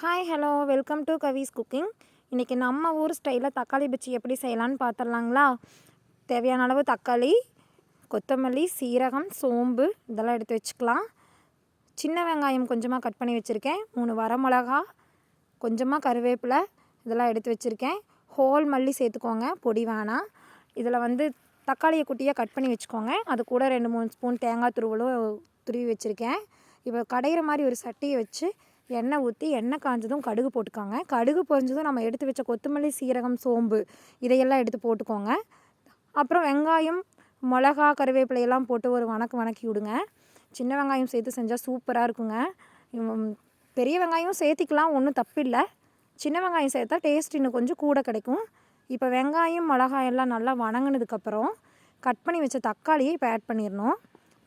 Hi hello welcome to Swiss cooking. இன்றைக்கி நம்ம ஊர் ஸ்டைலில் தக்காளி பஜ்ஜி எப்படி செய்யலான்னு பார்த்துடலாங்களா. தேவையான அளவு தக்காளி, கொத்தமல்லி, சீரகம், சோம்பு இதெல்லாம் எடுத்து வச்சுக்கலாம். சின்ன வெங்காயம் கொஞ்சமாக கட் பண்ணி வச்சுருக்கேன். 3 வரமிளகா, கொஞ்சமாக கருவேப்பிலை இதெல்லாம் எடுத்து வச்சுருக்கேன். ஹோல் மல்லி சேர்த்துக்கோங்க, பொடி வேணாம். இதில் தக்காளியை குட்டியாக கட் பண்ணி வச்சுக்கோங்க. அது கூட 2-3 ஸ்பூன் தேங்காய் துருவி வச்சுருக்கேன். இப்போ கடையிற மாதிரி ஒரு சட்டியை வச்சு எண்ணெய் ஊற்றி எண்ணெய் காஞ்சதும் கடுகு போட்டுக்கோங்க. கடுகு பொரிஞ்சதும் நம்ம எடுத்து வச்ச கொத்தமல்லி, சீரகம், சோம்பு இதையெல்லாம் எடுத்து போட்டுக்கோங்க. அப்புறம் வெங்காயம், மிளகா, கருவேப்பிலையெல்லாம் போட்டு ஒரு வணக்கி விடுங்க. சின்ன வெங்காயம் சேர்த்து செஞ்சால் சூப்பராக இருக்குங்க. பெரிய வெங்காயம் சேர்த்திக்கலாம், ஒன்றும் தப்பில்லை. சின்ன வெங்காயம் சேர்த்தா டேஸ்ட் இன்னும் கொஞ்சம் கூட கிடைக்கும். இப்போ வெங்காயம், மிளகாய் எல்லாம் நல்லா வணங்கினதுக்கப்புறம் கட் பண்ணி வச்ச தக்காளியை இப்போ ஆட் பண்ணிடணும்.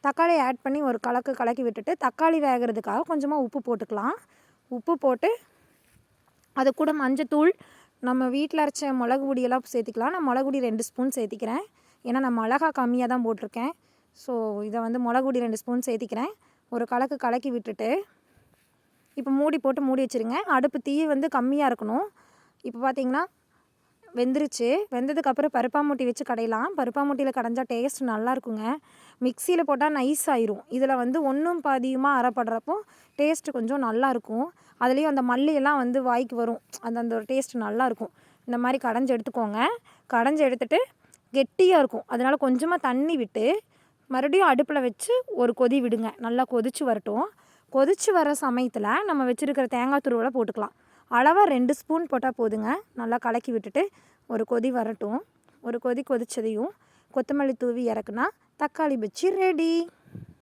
தக்காளியை ஆட் பண்ணி ஒரு கலக்கி விட்டுட்டு தக்காளி வேகிறதுக்காக கொஞ்சமாக உப்பு போட்டுக்கலாம். உப்பு போட்டு அது கூட மஞ்சத்தூள், நம்ம வீட்டில் அரைச்ச மிளகு பொடியெல்லாம் சேர்த்திக்கலாம். நான் மிளகு பொடி 2 ஸ்பூன் சேர்த்திக்கிறேன். ஏன்னா நான் மிளகா கம்மியாக தான் போட்டிருக்கேன். ஸோ இதை மிளகு பொடி 2 ஸ்பூன் சேர்த்திக்கிறேன். ஒரு கலக்கி விட்டுட்டு இப்போ மூடி போட்டு மூடி வச்சுருங்க. அடுப்பு தீ கம்மியாக இருக்கணும். இப்போ பார்த்திங்கன்னா வெந்துருச்சு. வெந்ததுக்கப்புறம் பருப்பாமூட்டி வச்சு கடையலாம். பருப்பாமூட்டியில் கடைஞ்சா டேஸ்ட் நல்லாயிருக்குங்க. மிக்சியில் போட்டால் நைஸ் ஆயிரும். இதில் ஒன்றும் பாதியுமாக அரைப்படுறப்போ டேஸ்ட்டு கொஞ்சம் நல்லாயிருக்கும். அதுலேயும் அந்த மல்லியெல்லாம் வாய்க்கு வரும். அந்த ஒரு டேஸ்ட்டு நல்லாயிருக்கும். இந்த மாதிரி கடைஞ்சி எடுத்துக்கோங்க. கடைஞ்சி எடுத்துகிட்டு கெட்டியாக இருக்கும். அதனால் கொஞ்சமாக தண்ணி விட்டு மறுபடியும் அடுப்பில் வச்சு ஒரு கொதி விடுங்க. நல்லா கொதித்து வரட்டும். கொதித்து வர சமயத்தில் நம்ம வச்சுருக்கிற தேங்காய் துருவலை போட்டுக்கலாம். அளவாக 2 ஸ்பூன் போட்டால் போதுங்க. நல்லா கலக்கி விட்டுட்டு ஒரு கொதி வரட்டும். ஒரு கொதி கொதித்ததையும் கொத்தமல்லி தூவி இறக்குனா தக்காளி பஜ்ஜி ரெடி.